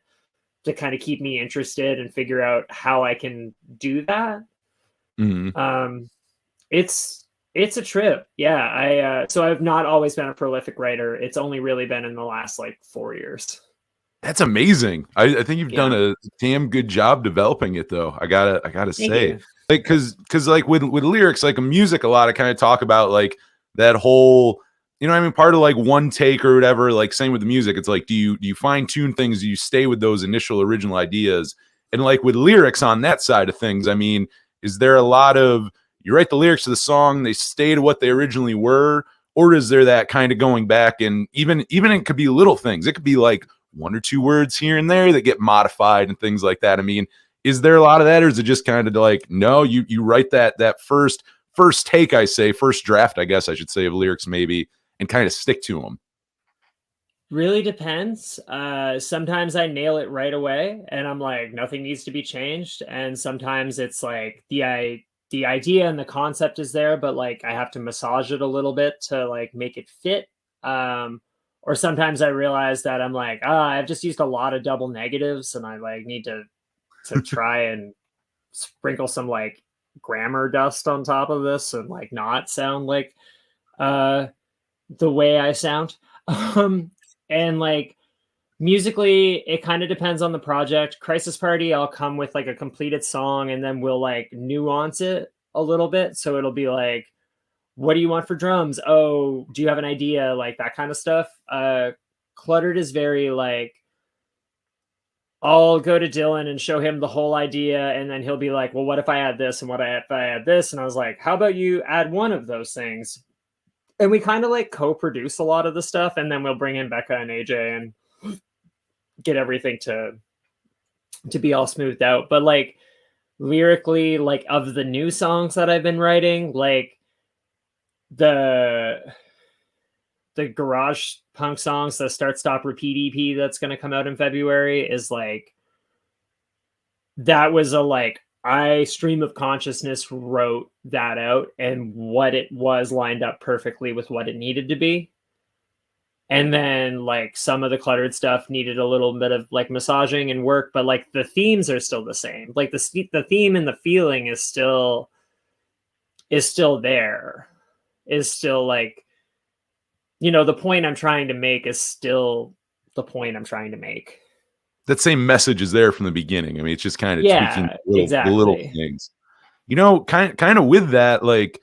to kind of keep me interested and figure out how I can do that. Mm-hmm. It's a trip. Yeah. So I've not always been a prolific writer. It's only really been in the last like 4 years. That's amazing. I think you've done a damn good job developing it though. I gotta say, like, cause like with lyrics, like music, a lot of kind of talk about like that whole, you know what I mean? Part of like one take or whatever, like same with the music. It's like, do you fine tune things? Do you stay with those initial original ideas? And like with lyrics on that side of things, I mean, is there a lot of, you write the lyrics of the song, they stay to what they originally were, or is there that kind of going back and even it could be little things. It could be like 1 or 2 words here and there that get modified and things like that. I mean, is there a lot of that, or is it just kind of like, no, you write that first take, I say, first draft, I guess I should say, of lyrics maybe, and kind of stick to them? Really depends. Sometimes I nail it right away and I'm like, nothing needs to be changed. And sometimes it's like the idea and the concept is there, but like I have to massage it a little bit to like make it fit. Or sometimes I realize that I'm like, I've just used a lot of double negatives and I like need to try and sprinkle some like grammar dust on top of this and like not sound like the way I sound. And like musically, it kind of depends on the project. Crisis Party, I'll come with like a completed song and then we'll like nuance it a little bit. So it'll be like, what do you want for drums? Oh, do you have an idea? Like that kind of stuff. Cluttered is very like, I'll go to Dylan and show him the whole idea. And then he'll be like, well, what if I add this? And what if I add this? And I was like, how about you add one of those things? And we kind of like co-produce a lot of the stuff. And then we'll bring in Becca and AJ and get everything to be all smoothed out. But like lyrically, like of the new songs that I've been writing, like the garage punk songs, the Start Stop Repeat EP that's going to come out in February is like, that was a like, I stream of consciousness wrote that out and what it was lined up perfectly with what it needed to be. And then like some of the Cluttered stuff needed a little bit of like massaging and work, but like the themes are still the same. Like the theme and the feeling is still there. Is still like, you know, the point I'm trying to make is still the point I'm trying to make. That same message is there from the beginning. I mean, it's just kind of tweaking the little things. You know, kind of with that, like,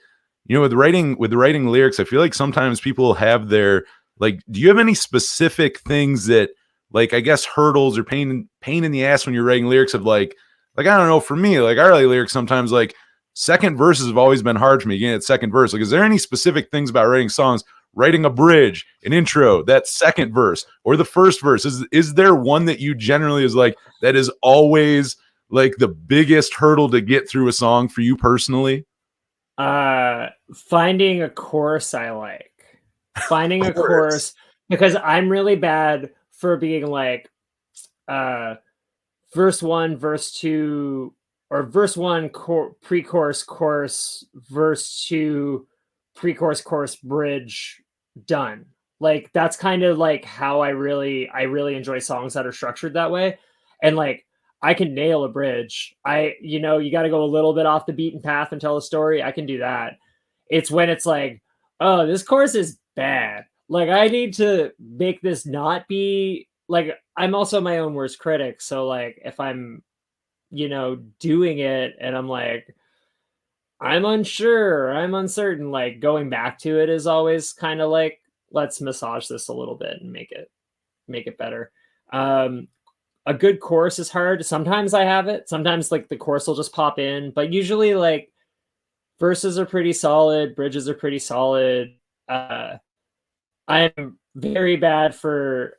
You know, with writing lyrics, I feel like sometimes people have their, like, do you have any specific things that, like, I guess hurdles or pain in the ass when you're writing lyrics of like I don't know, for me, like I write lyrics sometimes, like second verses have always been hard for me getting at second verse. Like, is there any specific things about writing songs, writing a bridge, an intro, that second verse, or the first verse? Is there one that you generally is like that is always like the biggest hurdle to get through a song for you personally? Finding a chorus I like. Finding a Chorus. chorus, because I'm really bad for being like verse 1, verse 2, or verse 1 pre-chorus, chorus, verse 2 pre-chorus, chorus, bridge, done. Like that's kind of like how I really enjoy songs that are structured that way. And like I can nail a bridge. You got to go a little bit off the beaten path and tell a story. I can do that. It's when it's like, oh, this chorus is bad. Like I need to make this not be like, I'm also my own worst critic. So like if I'm, doing it and I'm like, I'm unsure, I'm uncertain, like going back to it is always kind of like, let's massage this a little bit and make it better. A good chorus is hard. Sometimes I have it. Sometimes like the chorus will just pop in, but usually like verses are pretty solid, bridges are pretty solid. I'm very bad for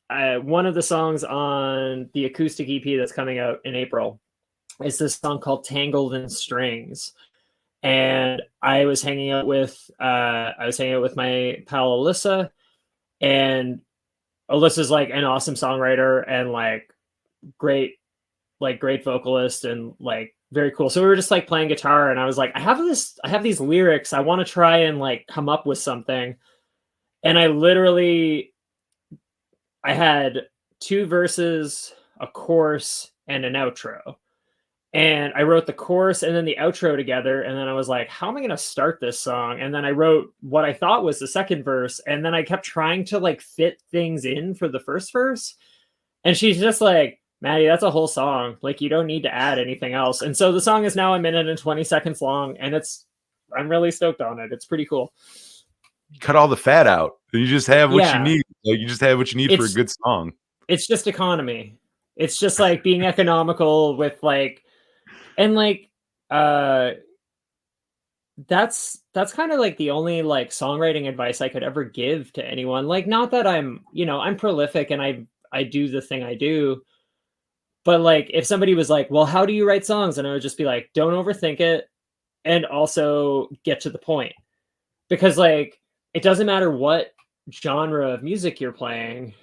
one of the songs on the acoustic EP that's coming out in April is this song called Tangled in Strings. And I was hanging out with my pal Alyssa, and Alyssa's like an awesome songwriter and like great vocalist and like very cool. So we were just like playing guitar and I was like, I have these lyrics. I want to try and like come up with something. And I had 2 verses, a chorus, and an outro. And I wrote the chorus and then the outro together. And then I was like, how am I going to start this song? And then I wrote what I thought was the second verse. And then I kept trying to like fit things in for the first verse. And she's just like, Matty, that's a whole song. Like, you don't need to add anything else. And so the song is now 1 minute and 20 seconds long. And I'm really stoked on it. It's pretty cool. Cut all the fat out. You just have what you need. Like you just have what you need for a good song. It's just economy. It's just like being economical with like, and like, that's kind of like the only like songwriting advice I could ever give to anyone. Like, not that I'm prolific and I do the thing I do, but like if somebody was like, well, how do you write songs? And I would just be like, don't overthink it. And also get to the point, because like, it doesn't matter what genre of music you're playing.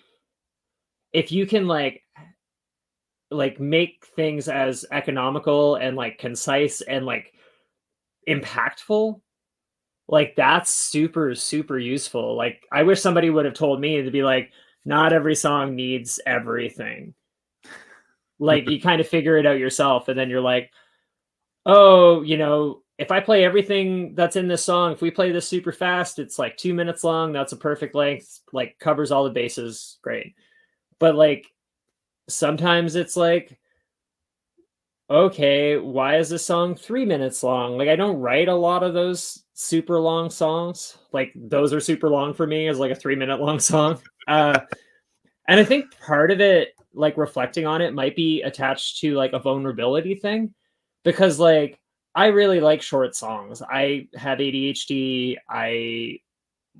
If you can like make things as economical and like concise and like impactful, like that's super, super useful. Like I wish somebody would have told me to be like, not every song needs everything. Like you kind of figure it out yourself. And then you're like, oh, if I play everything that's in this song, if we play this super fast, it's like 2 minutes long. That's a perfect length, like covers all the bases. Great. But like, sometimes it's like, okay, why is this song 3 minutes long? Like I don't write a lot of those super long songs. Like those are super long for me as like a 3 minute long song. And I think part of it, like reflecting on it, might be attached to like a vulnerability thing, because like, I really like short songs. I have ADHD. I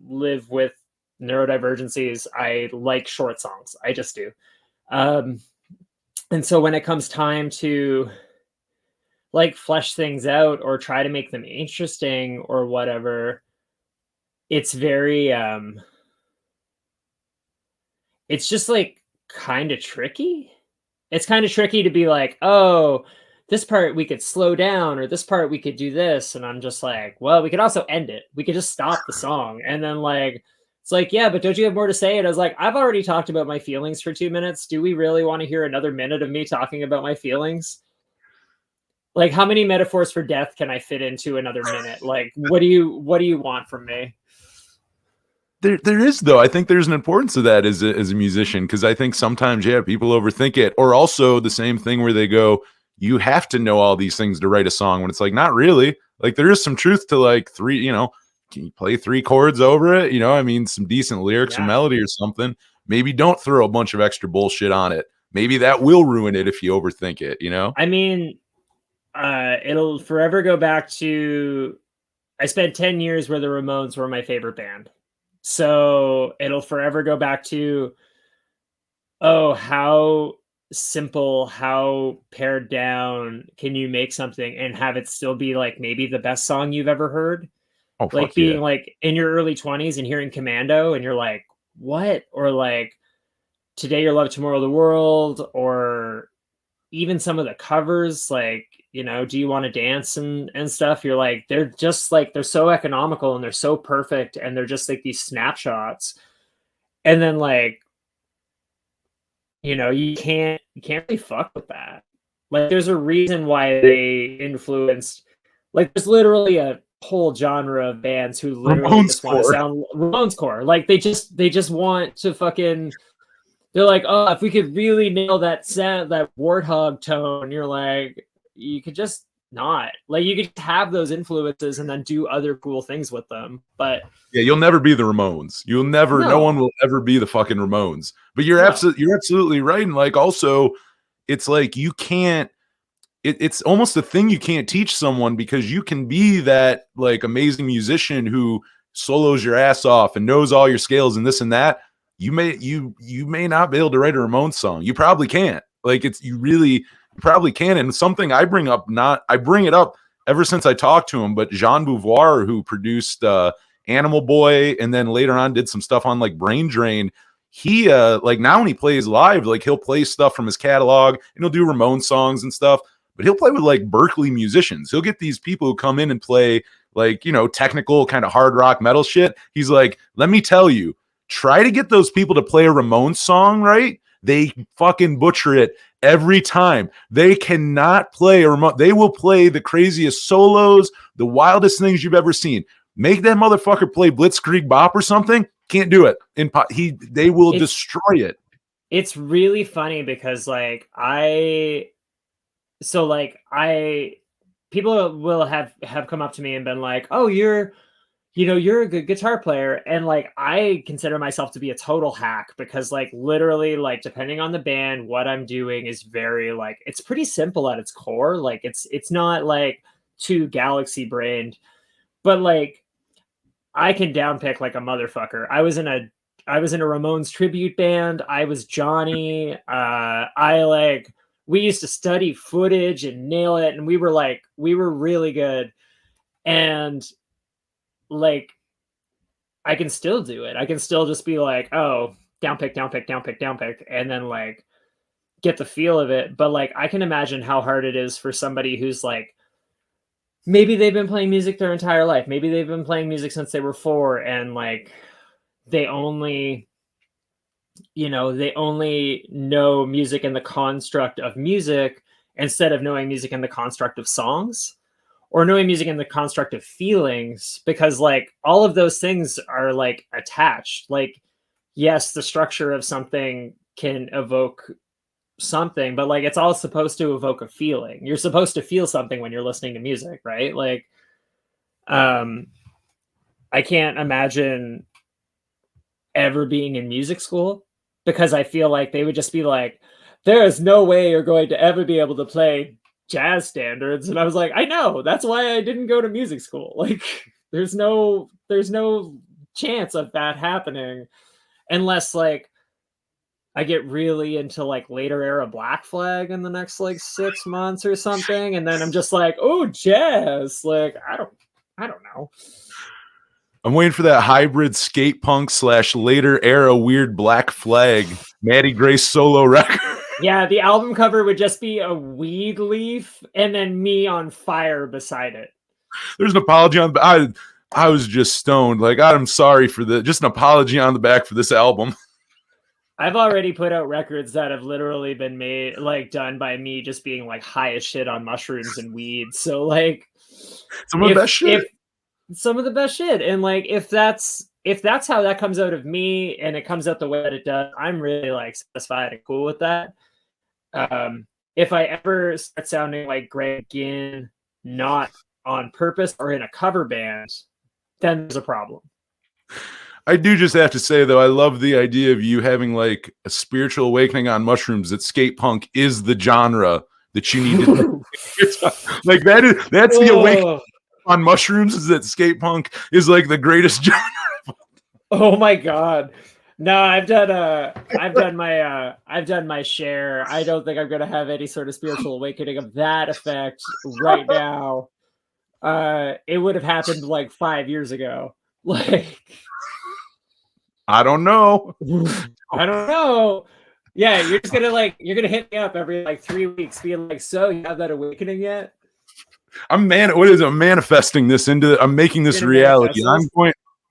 live with neurodivergencies. I like short songs. I just do. And so when it comes time to like flesh things out or try to make them interesting or whatever, it's very, it's just like kind of tricky. It's kind of tricky to be like, oh, this part we could slow down, or this part we could do this. And I'm just like, well, we could also end it. We could just stop the song. And then like, it's like, yeah, but don't you have more to say? And I was like, I've already talked about my feelings for 2 minutes. Do we really want to hear another minute of me talking about my feelings? Like, how many metaphors for death can I fit into another minute? Like, what do you want from me? There is, though. I think there's an importance to that as a musician, because I think sometimes, people overthink it. Or also the same thing where they go, you have to know all these things to write a song, when it's like, not really. Like, there is some truth to like three, can you play 3 chords over it? I mean, some decent lyrics or melody or something. Maybe don't throw a bunch of extra bullshit on it. Maybe that will ruin it if you overthink it, I mean, it'll forever go back to, I spent 10 years where the Ramones were my favorite band. So it'll forever go back to, oh, how simple, how pared down can you make something and have it still be like maybe the best song you've ever heard? Oh, Like being like in your early 20s and hearing Commando and you're like, what? Or like Today Your Love, Tomorrow the World, or even some of the covers, like, Do You Want to Dance and stuff. You're like, they're just like, they're so economical and they're so perfect. And they're just like these snapshots. And then like, you can't really fuck with that. Like, there's a reason why they influenced, like, there's literally a whole genre of bands who literally just want to sound Ramones core. Like, they just want to fucking, they're like, oh, if we could really nail that sound, that warthog tone, you're like, you could just not. Like, you could have those influences and then do other cool things with them. But yeah, you'll never be the Ramones. You'll never, no one will ever be the fucking Ramones. But you're absolutely right. And like, also, it's like, you can't, it's almost a thing you can't teach someone, because you can be that like amazing musician who solos your ass off and knows all your scales and this and that. You may not be able to write a Ramones song. You probably can't. Like, you probably can. And something I bring it up ever since I talked to him, but Jean Beauvoir, who produced Animal Boy and then later on did some stuff on like Brain Drain, he like, now when he plays live, like, he'll play stuff from his catalog and he'll do Ramones songs and stuff, but he'll play with like Berkeley musicians. He'll get these people who come in and play like, technical kind of hard rock metal shit. He's like, let me tell you, try to get those people to play a Ramones song, right? They fucking butcher it every time. They cannot play a Ramones. They will play the craziest solos, the wildest things you've ever seen. Make that motherfucker play Blitzkrieg Bop or something. Can't do it. They will destroy it. It's really funny because like people will have come up to me and been like, oh, you're a good guitar player. And like, I consider myself to be a total hack because like, literally, like, depending on the band, what I'm doing is very like, it's pretty simple at its core. Like, it's not like too galaxy brained, but like, I can downpick like a motherfucker. I was in a Ramones tribute band. I was Johnny. We used to study footage and nail it. And we were really good. And like, I can still do it. I can still just be like, oh, downpick, downpick, downpick, downpick, and then like get the feel of it. But like, I can imagine how hard it is for somebody who's like, maybe they've been playing music their entire life. Maybe they've been playing music since they were 4, and like they only know music in the construct of music instead of knowing music in the construct of songs, or knowing music in the construct of feelings, because like all of those things are like attached. Like, yes, the structure of something can evoke something, but like, it's all supposed to evoke a feeling. You're supposed to feel something when you're listening to music, right? Like, I can't imagine ever being in music school, because I feel like they would just be like, there is no way you're going to ever be able to play jazz standards. And I was like, I know, that's why I didn't go to music school. Like, there's no chance of that happening unless like I get really into like later era Black Flag in the next like 6 months or something, and then I'm just like, oh, jazz. Like, I don't know. I'm waiting for that hybrid skate punk / later era weird Black Flag Matty Grace solo record. Yeah, the album cover would just be a weed leaf and then me on fire beside it. There's an apology on the I was just stoned. Like, I'm sorry for just an apology on the back for this album. I've already put out records that have literally been made, like, done by me just being like high as shit on mushrooms and weed. So like, some of the best shit. And like, if that's how that comes out of me and it comes out the way that it does, I'm really like satisfied and cool with that. if I ever start sounding like Greg Ginn, not on purpose or in a cover band, then there's a problem. I do just have to say, though, I love the idea of you having like a spiritual awakening on mushrooms, that skate punk is the genre that you need to like that's the awakening on mushrooms, is that skate punk is like the greatest genre. Oh my God. No, I've done my share. I don't think I'm gonna have any sort of spiritual awakening of that effect right now. It would have happened like 5 years ago. Like, I don't know. I don't know. Yeah, you're gonna hit me up every like 3 weeks, being like, "So you have that awakening yet?" I'm manifesting this into. I'm making this reality.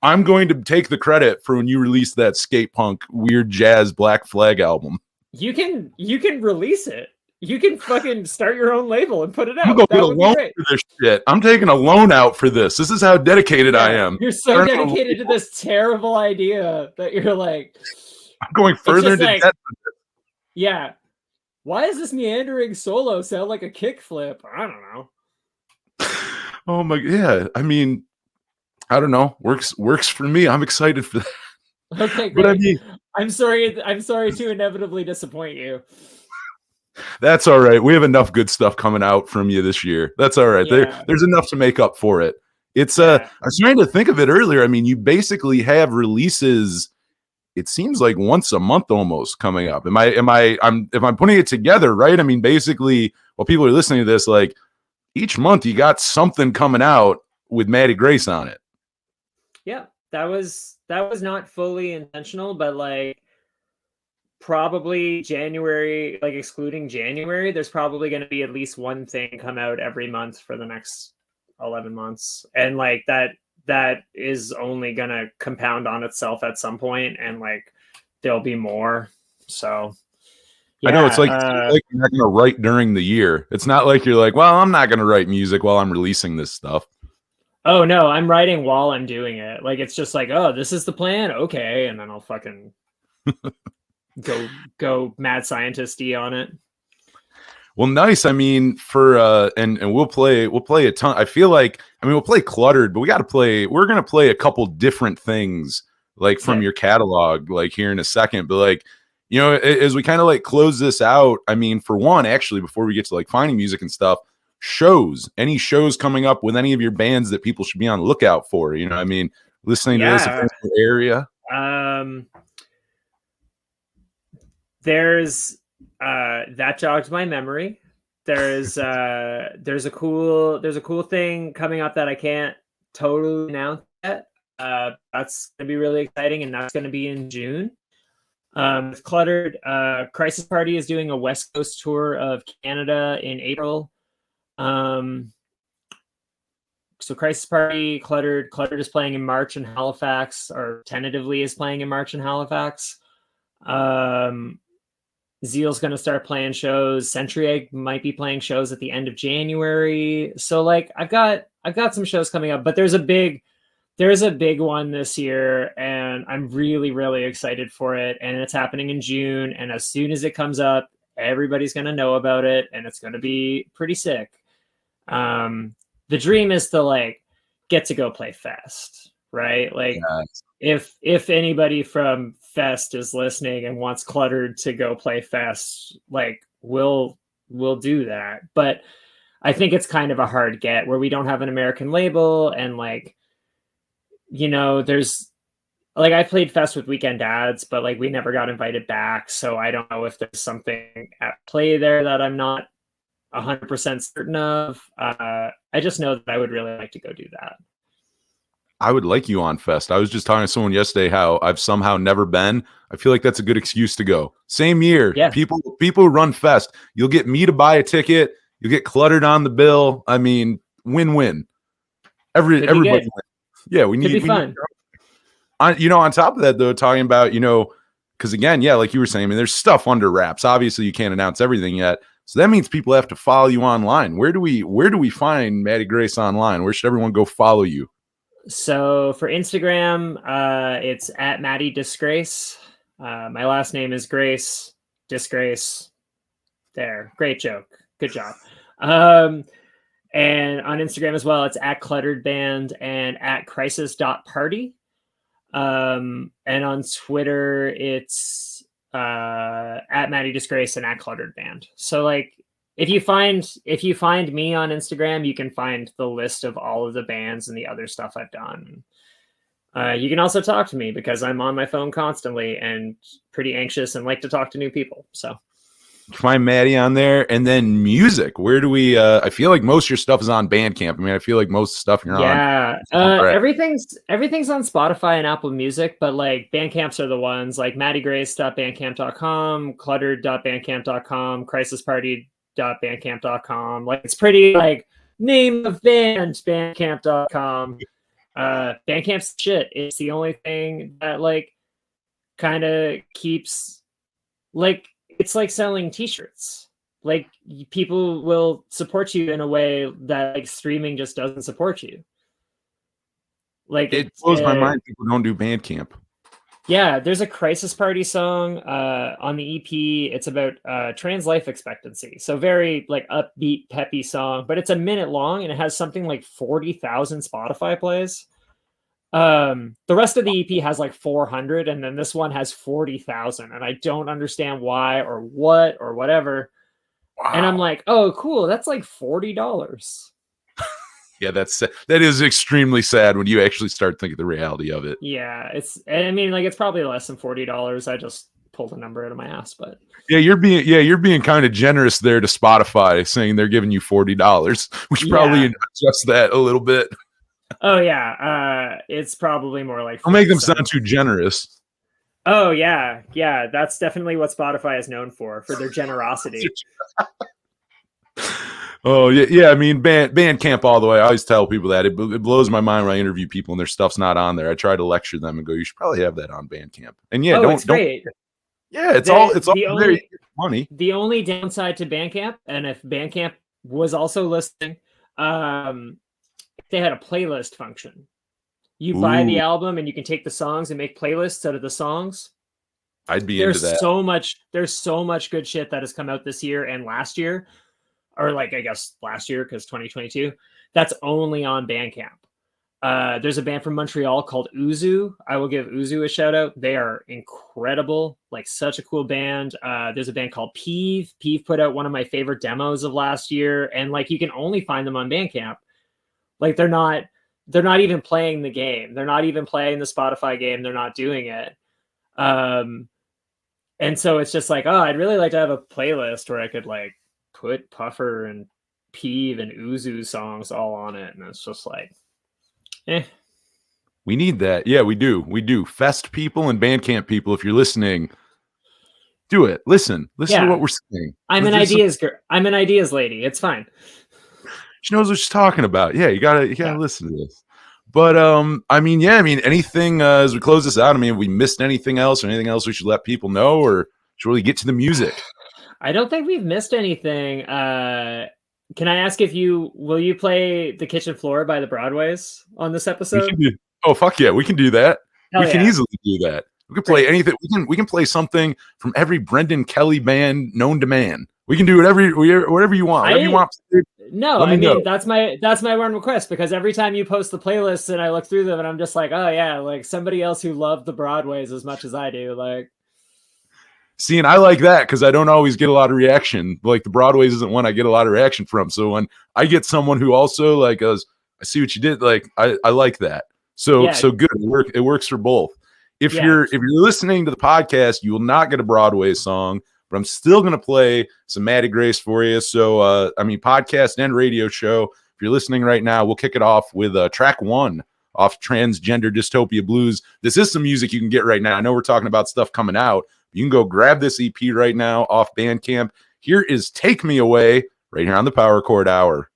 I'm going to take the credit for when you released that skate punk weird jazz Black Flag album. You can release it. You can fucking start your own label and put it out. I'm going to get a loan for this shit. I'm taking a loan out for this. This is how dedicated I am. You're so dedicated to this terrible idea that you're like, I'm going further into debt. Yeah. Why does this meandering solo sound like a kickflip? I don't know. Oh my, yeah. I mean, I don't know. Works for me. I'm excited for that. Okay, great. But I mean, I'm sorry to inevitably disappoint you. That's all right. We have enough good stuff coming out from you this year. That's all right. Yeah. There's enough to make up for it. It's I was trying to think of it earlier. I mean, you basically have releases, it seems like once a month almost coming up. If I'm putting it together right, I mean, basically while people are listening to this, like each month you got something coming out with Matty Grace on it. Yeah, that was not fully intentional, but like probably January, like excluding January, there's probably going to be at least one thing come out every month for the next 11 months. And like that is only going to compound on itself at some point, and like there'll be more. So yeah, I know it's like you're not going to write during the year. It's not like you're like, well, I'm not going to write music while I'm releasing this stuff. Oh no, I'm writing while I'm doing it. Like it's just like, oh, this is the plan. Okay. And then I'll fucking go mad scientist-y on it. Well, nice. I mean, for and we'll play a ton. I feel like, I mean, we'll play Cluttered, but we're gonna play a couple different things like from your catalog, like here in a second. But like, you know, as we kind of like close this out, I mean, for one, actually, before we get to like finding music and stuff, any shows coming up with any of your bands that people should be on the lookout for, you know, I mean, listening to this in the area. There's that jogs my memory. There's a cool thing coming up that I can't totally announce yet. That's gonna be really exciting, and that's gonna be in June. With Cluttered, Crisis Party is doing a West Coast tour of Canada in April. So Crisis Party, Cluttered is playing in March in Halifax, or tentatively is playing in March in Halifax. Zeal's going to start playing shows. Century Egg might be playing shows at the end of January. So like I've got some shows coming up, but there's a big one this year, and I'm really, really excited for it. And it's happening in June. And as soon as it comes up, everybody's going to know about it, and it's going to be pretty sick. The dream is to like get to go play Fest, right? Like if anybody from Fest is listening and wants Cluttered to go play Fest, like we'll do that. But I think it's kind of a hard get where we don't have an American label, and like, you know, there's like I played Fest with Weekend Dads, but like we never got invited back, so I don't know if there's something at play there that I'm not 100% certain of. I just know that I would really like to go do that. I would like you on Fest. I was just talking to someone yesterday how I've somehow never been. I feel like that's a good excuse to go. Same year, people who run Fest, you'll get me to buy a ticket. You'll get Cluttered on the bill. I mean, win-win. Everybody. Yeah, we need fun. On top of that, though, talking about, you know, because again, yeah, like you were saying, I mean, there's stuff under wraps. Obviously, you can't announce everything yet. So that means people have to follow you online. Where do we find Matty Grace online? Where should everyone go follow you? So for Instagram, it's at Matty Disgrace. My last name is Grace, Disgrace. There. Great joke. Good job. And on Instagram as well, it's at Cluttered Band and at crisis.party. And on Twitter, it's at Matty Grace and at Cluttered Band. So like if you find me on Instagram, you can find the list of all of the bands and the other stuff I've done. You can also talk to me because I'm on my phone constantly and pretty anxious and like to talk to new people. So find Matty on there. And then music. Where do we I feel like most of your stuff is on Bandcamp. I mean, I feel like most stuff you're on. Everything's on Spotify and Apple Music, but like Bandcamps are the ones like mattygrace.bandcamp.com, cluttered.bandcamp.com, crisisparty.bandcamp.com. Like it's pretty like name of band bandcamp.com. Bandcamp's shit. It's the only thing that like kind of keeps like it's like selling t-shirts. Like people will support you in a way that like streaming just doesn't support you. Like it blows my mind people don't do Bandcamp. Yeah, there's a Crisis Party song on the EP. It's about trans life expectancy. So very like upbeat, peppy song, but it's a minute long and it has something like 40,000 Spotify plays. The rest of the EP has like 400, and then this one has 40,000, and I don't understand why or what or whatever. Wow. And I'm like, oh, cool. That's like $40. Yeah, that is extremely sad when you actually start thinking the reality of it. Yeah, I mean, like it's probably less than $40. I just pulled a number out of my ass, but yeah, you're being kind of generous there to Spotify, saying they're giving you $40. We should probably adjust that a little bit. Oh yeah, it's probably more like. Don't make them sound too generous. Oh yeah, that's definitely what Spotify is known for their generosity. Oh yeah. I mean, Bandcamp all the way. I always tell people that it blows my mind when I interview people and their stuff's not on there. I try to lecture them and go, "You should probably have that on Bandcamp." And yeah, it's great. Yeah, it's all there. Money. The only downside to Bandcamp, and if Bandcamp was also listening, they had a playlist function. You buy the album and you can take the songs and make playlists out of the songs. I'd be into that. There's so much good shit that has come out this year and last year, or like I guess last year because 2022. That's only on Bandcamp. There's a band from Montreal called Uzu. I will give Uzu a shout out. They are incredible, like such a cool band. There's a band called Peeve. Peeve put out one of my favorite demos of last year, and like you can only find them on Bandcamp. Like they're not even playing the game. They're not even playing the Spotify game. They're not doing it. And so it's just like, oh, I'd really like to have a playlist where I could like put Puffer and Peeve and Uzu songs all on it. And it's just like, We need that. Yeah, we do. Fest people and Bandcamp people, if you're listening, do it. Listen to what we're saying. I'm an ideas lady. It's fine. She knows what she's talking about. Yeah, you gotta listen to this. But I mean, anything as we close this out. I mean, have we missed anything else or anything else we should let people know, or should we get to the music? I don't think we've missed anything. Can I ask will you play The Kitchen Floor by the Broadways on this episode? Oh fuck yeah, we can do that. We can easily do that. We can play anything. We can play something from every Brendan Kelly band known to man. We can do whatever you want. Whatever you want. No, I mean that's my one request, because every time you post the playlists and I look through them and I'm just like, oh yeah, like somebody else who loved the Broadways as much as I do. Like, see, and I like that because I don't always get a lot of reaction. Like the Broadways isn't one I get a lot of reaction from. So when I get someone who also like goes, I see what you did. Like I like that. So good. It works for both. If you're listening to the podcast, you will not get a Broadway song, but I'm still going to play some Matty Grace for you. So, podcast and radio show. If you're listening right now, we'll kick it off with track 1 off Transgender Dystopia Blues. This is some music you can get right now. I know we're talking about stuff coming out. You can go grab this EP right now off Bandcamp. Here is Take Me Away right here on the Power Chord Hour.